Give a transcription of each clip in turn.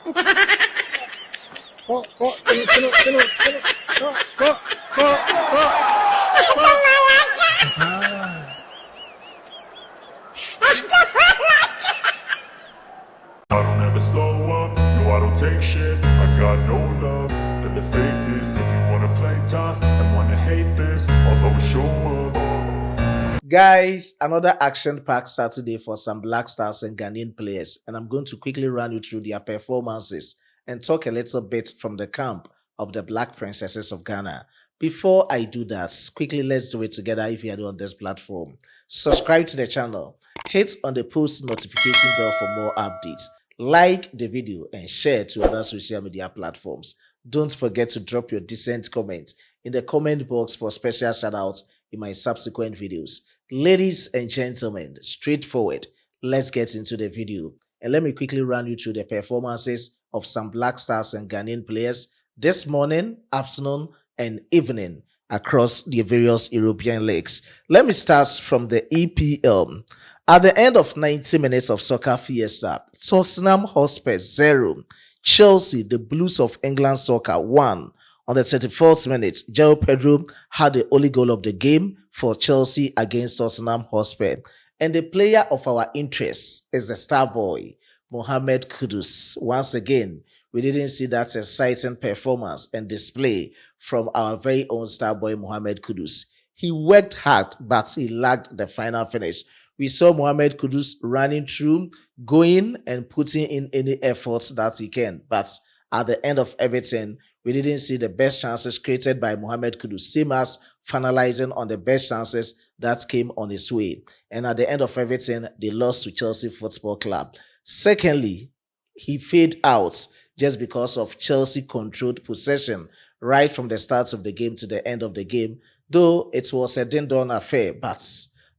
I don't ever slow up, no I don't take shit. I got no love for the fakeness. If you wanna play tough and wanna hate this, I'll always show up. Guys, another action-packed Saturday for some Black Stars and Ghanaian players, and I'm going to quickly run you through their performances and talk a little bit from the camp of the Black Princesses of Ghana. Before I do that, quickly let's do it together. If you are new on this platform, subscribe to the channel, hit on the post notification bell for more updates, like the video and share to other social media platforms. Don't forget to drop your decent comment in the comment box for special shoutouts in my subsequent videos. Ladies and gentlemen, straightforward, let's get into the video. And let me quickly run you through the performances of some Black Stars and Ghanaian players this morning, afternoon, and evening across the various European leagues. Let me start from the EPL. At the end of 90 minutes of soccer fiesta, Tottenham Hotspur 0, Chelsea, the Blues of England Soccer 1. On the 34th minute, João Pedro had the only goal of the game for Chelsea against Tottenham Hotspur. And the player of our interest is the star boy, Mohammed Kudus. Once again, we didn't see that exciting performance and display from our very own star boy, Mohammed Kudus. He worked hard, but he lacked the final finish. We saw Mohammed Kudus running through, going and putting in any efforts that he can. But at the end of everything, we didn't see the best chances created by Mohammed Kudus, same as finalizing on the best chances that came on his way. And at the end of everything, they lost to Chelsea Football Club. Secondly, he faded out just because of Chelsea controlled possession right from the start of the game to the end of the game, though it was a ding-dong affair, but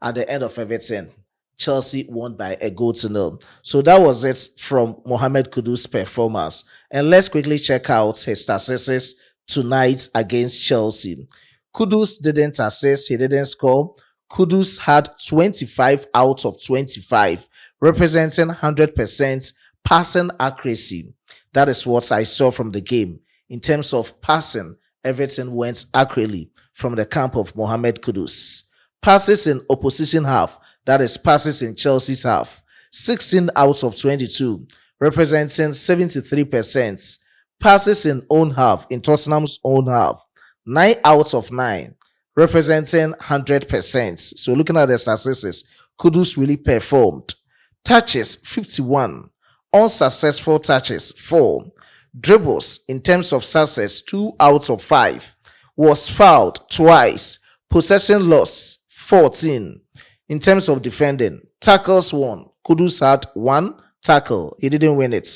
at the end of everything, Chelsea won by a goal to nil. So that was it from Mohammed Kudus' performance. And let's quickly check out his statistics tonight against Chelsea. Kudus didn't assist, he didn't score. Kudus had 25 out of 25, representing 100% passing accuracy. That is what I saw from the game. In terms of passing, everything went accurately from the camp of Mohammed Kudus. Passes in opposition half, that is passes in Chelsea's half, 16 out of 22, representing 73%. Passes in own half, in Tottenham's own half, 9 out of 9, representing 100%. So looking at the statistics, Kudus really performed. Touches, 51. Unsuccessful touches, 4. Dribbles, in terms of success, 2 out of 5. Was fouled twice. Possession loss, 14. In terms of defending, tackles 1. Kudus had 1 tackle. He didn't win it.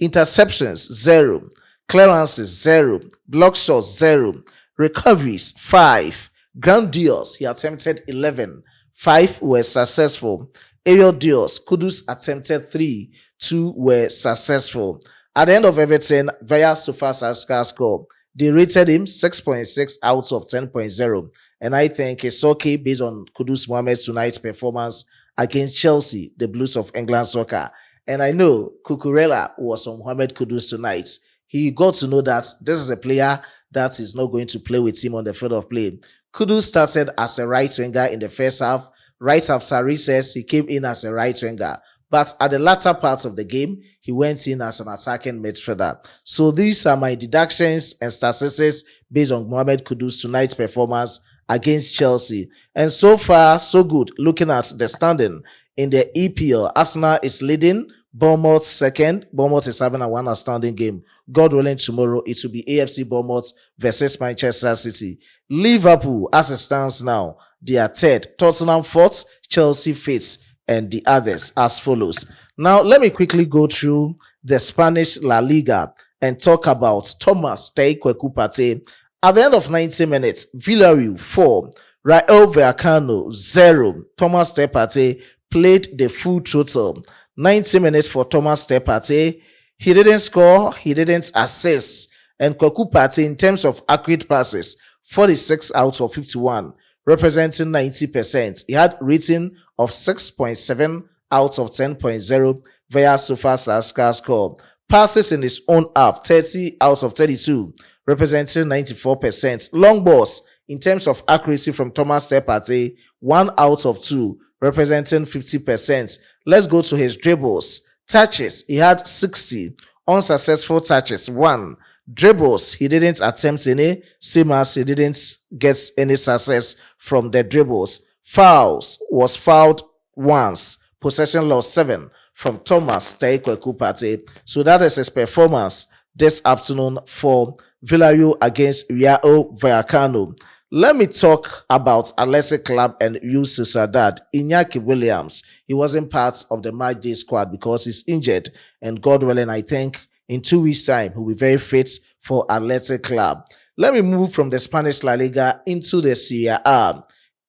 Interceptions 0. Clearances 0. Block shots 0. Recoveries 5. Ground deals, he attempted 11. 5 were successful. Aerial deals, Kudus attempted 3. 2 were successful. At the end of everything, via SofaScore score, they rated him 6.6 out of 10.0. And I think it's okay based on Kudus Mohammed's tonight's performance against Chelsea, the Blues of England Soccer. And I know Cucurella was on Mohammed Kudus tonight. He got to know that this is a player that is not going to play with him on the field of play. Kudus started as a right winger in the first half. Right after recess, he came in as a right winger. But at the latter part of the game, he went in as an attacking midfielder. So these are my deductions and statistics based on Mohammed Kudus tonight's performance against Chelsea. And so far, so good. Looking at the standing in the EPL, Arsenal is leading, Bournemouth second. Bournemouth is having a one outstanding game. God willing, tomorrow it will be AFC Bournemouth versus Manchester City. Liverpool, as it stands now, they are third. Tottenham fourth, Chelsea fifth, and the others as follows. Now, let me quickly go through the Spanish La Liga and talk about Thomas Partey-Issahaku-Jordan. At the end of 90 minutes, Villarreal 4, Raul Vallecano 0. Thomas Partey played the full total. 90 minutes for Thomas Partey. He didn't score, he didn't assist. And Issahaku-Jordan, in terms of accurate passes, 46 out of 51, representing 90%. He had rating of 6.7 out of 10.0 via SofaScore score. Passes in his own half, 30 out of 32, representing 94%. Long balls, in terms of accuracy from Thomas Partey, 1 out of 2, representing 50%. Let's go to his dribbles. Touches, he had 60. Unsuccessful touches, 1. Dribbles, he didn't attempt any. Same as he didn't get any success from the dribbles. Fouls, was fouled once. Possession loss, 7 from Thomas Partey. So that is his performance this afternoon for Villarreal against Rayo Vallecano. Let me talk about Athletic Club and UC Sadat. Iñaki Williams, he wasn't part of the match day squad because he's injured, and God willing, I think in 2 weeks' time he'll be very fit for Athletic Club. Let me move from the Spanish La Liga into the Serie A.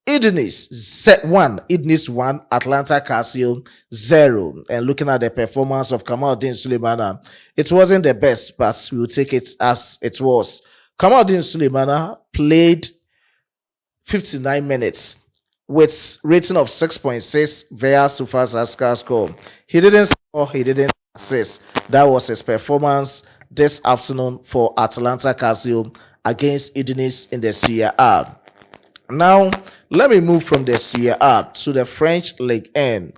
Udinese 1, Atlanta Casio 0. And looking at the performance of Kamaldeen Sulemana, it wasn't the best, but we'll take it as it was. Kamaldeen Sulemana played 59 minutes with rating of 6.6 via SofaScore score. He didn't score, he didn't assist. That was his performance this afternoon for Atlanta Casio against Udinese in the Serie A. Now, let me move from the Serie A to the French Ligue 1.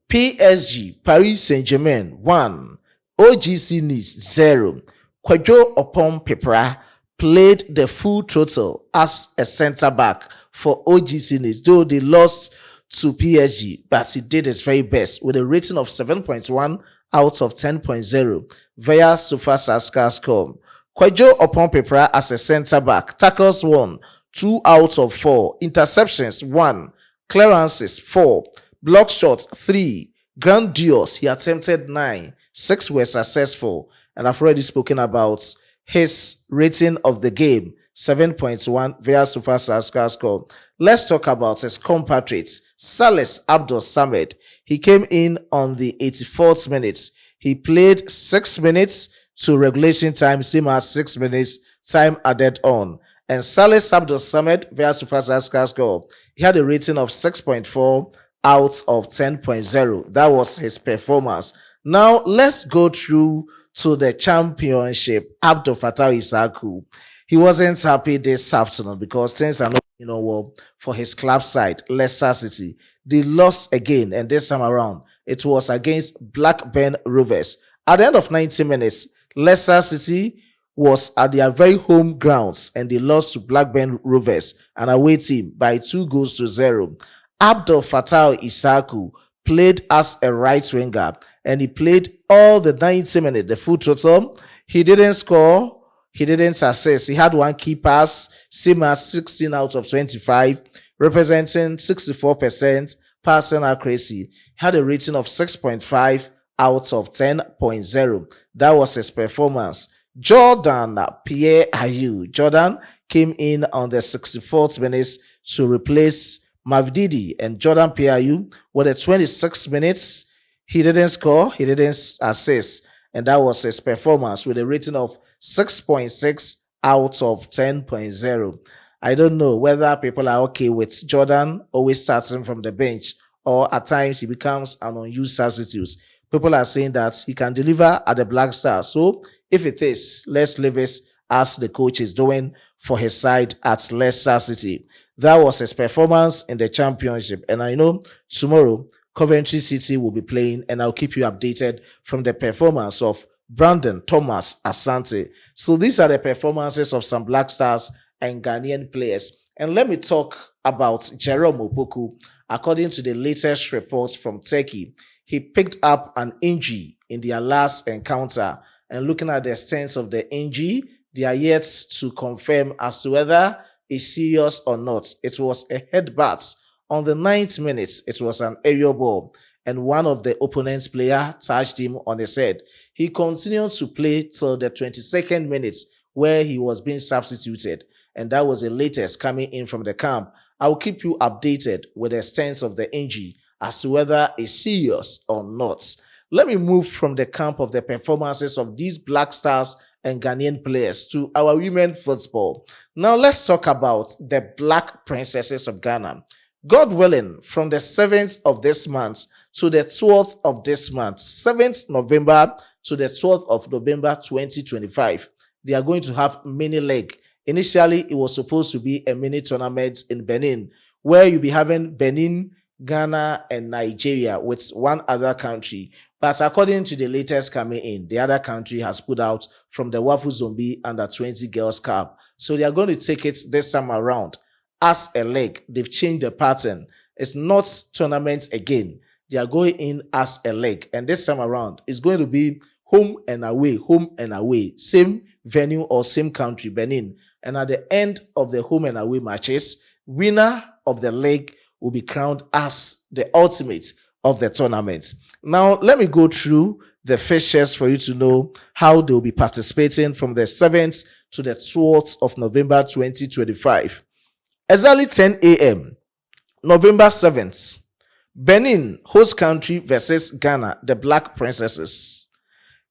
PSG, Paris Saint-Germain 1, OGC Nice 0. Kwadwo Oppong-Pepra played the full total as a centre-back for OGC Nice, though they lost to PSG, but he did his very best with a rating of 7.1 out of 10.0 via SofaScore score. Kwadwo Oppong-Pepra as a centre-back, tackles 1, 2 out of 4, interceptions 1, clearances 4, block shots 3, grand duels he attempted 9, 6 were successful, and I've already spoken about his rating of the game 7.1 via SofaScore score. Let's talk about his compatriots. Salis Abdul Samed, he came in on the 84th minute. He played 6 minutes to regulation time, same as 6 minutes time added on. And Salis Abdul Samed via SofaScore score, he had a rating of 6.4 out of 10.0. That was his performance. Now let's go through to the championship. Abdul Fattah-Issahaku, he wasn't happy this afternoon because things are not well for his club side, Leicester City. They lost again, and this time around it was against Blackburn Rovers. At the end of 90 minutes, Leicester City was at their very home grounds and they lost to Blackburn Rovers, an away team, by 2-0. Abdul Fattah-Issahaku played as a right winger and he played all the 90 minutes, the full total. He didn't score, he didn't assist. He had 1 key pass, same as 16 out of 25, representing 64% passing accuracy. He had a rating of 6.5 out of 10.0. That was his performance. Jordan Pierre Ayew. Jordan came in on the 64th minute to replace Mavdidi, and Jordan Pierre Ayew with the 26 minutes. He didn't score, he didn't assist, and that was his performance with a rating of 6.6 out of 10.0. I don't know whether people are okay with Jordan always starting from the bench, or at times he becomes an unused substitute. People are saying that he can deliver at the Black Stars. So if it is, let's leave it as the coach is doing for his side at Leicester City. That was his performance in the championship. And I know tomorrow Coventry City will be playing, and I'll keep you updated from the performance of Brandon Thomas Asante. So these are the performances of some Black Stars and Ghanaian players. And let me talk about Jerome Opoku. According to the latest reports from Turkey, he picked up an injury in their last encounter. And looking at the extent of the injury, they are yet to confirm as to whether it's serious or not. It was a headbutt. On the 9th minute, it was an aerial ball, and one of the opponent's player touched him on his head. He continued to play till the 22nd minute, where he was being substituted, and that was the latest coming in from the camp. I will keep you updated with the extent of the injury as to whether it's serious or not. Let me move from the camp of the performances of these Black Stars and Ghanaian players to our women football. Now let's talk about the Black Princesses of Ghana. God willing, from the 7th of this month to the 12th of this month, 7th November to the 12th of November 2025. They are going to have mini leg. Initially, it was supposed to be a mini tournament in Benin, where you'll be having Benin, Ghana, and Nigeria with one other country. But according to the latest coming in, the other country has put out from the Wafu Zombie Under 20 Girls Cup. So they are going to take it this time around as a leg. They've changed the pattern. It's not tournaments again. They are going in as a leg. And this time around, it's going to be home and away. Same venue or same country, Benin. And at the end of the home and away matches, winner of the leg will be crowned as the ultimate of the tournament. Now, let me go through the fixtures for you to know how they'll be participating from the 7th to the 12th of November 2025. Exactly 10 a.m., November 7th, Benin, host country versus Ghana, the Black Princesses.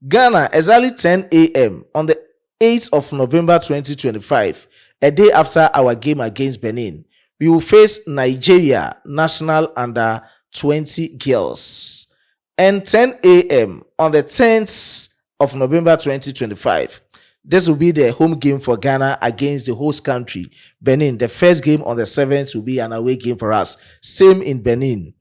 Ghana, exactly 10 a.m. on the 8th of November 2025, a day after our game against Benin, we will face Nigeria National Under 20 Girls. And 10 a.m. on the 10th of November 2025, this will be the home game for Ghana against the host country, Benin. The first game on the 7th will be an away game for us. Same in Benin.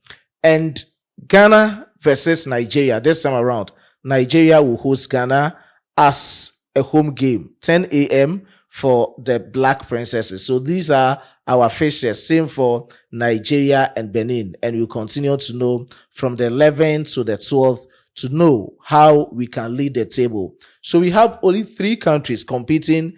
And Ghana versus Nigeria. This time around, Nigeria will host Ghana as a home game. 10 a.m. for the Black Princesses. So these are our fixtures. Same for Nigeria and Benin. And we'll continue to know from the 11th to the 12th to know how we can lead the table. So we have only 3 countries competing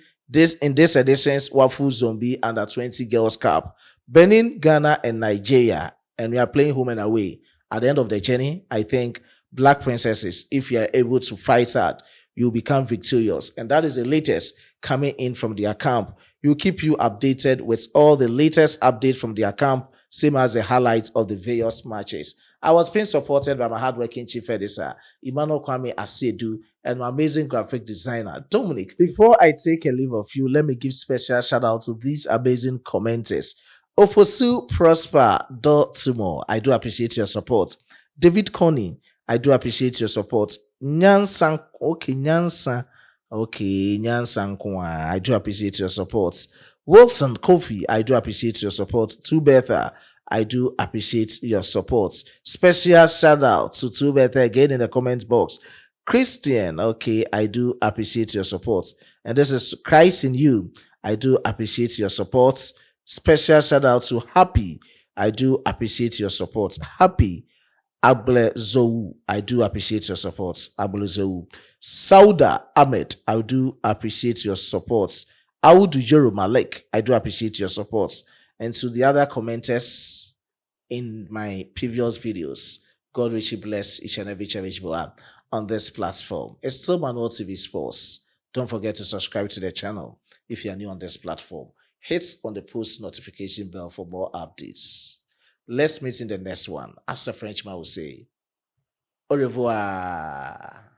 in this edition's Wafu Zombie Under 20 Girls Cup: Benin, Ghana, and Nigeria. And we are playing home and away. At the end of the journey, I think Black Princesses, if you are able to fight hard, you'll become victorious. And that is the latest coming in from their camp. We'll keep you updated with all the latest updates from their camp, same as the highlights of the various matches. I was being supported by my hardworking chief editor, Emmanuel Kwame Asedu, and my amazing graphic designer, Dominic. Before I take a leave of you, let me give special shout out to these amazing commenters. Ofosu Prosper Tumo, I do appreciate your support. David Coney, I do appreciate your support. Nyansan, Nyansan, I do appreciate your support. Wilson Kofi, I do appreciate your support. Tubetha, I do appreciate your support. Special shout out to Tubetha again in the comment box. Christian, I do appreciate your support. And this is Christ in you. I do appreciate your support. Special shout out to Happy. I do appreciate your support. Happy Able Zou, I do appreciate your support. Able Zou. Sauda Ahmed, I do appreciate your support. Audu Jero Malek, I do appreciate your support. And to the other commenters in my previous videos, God richly bless each and every one on this platform. It's still Manual TV Sports. Don't forget to subscribe to the channel if you are new on this platform. Hit on the post notification bell for more updates. Let's meet in the next one. As the Frenchman will say, au revoir.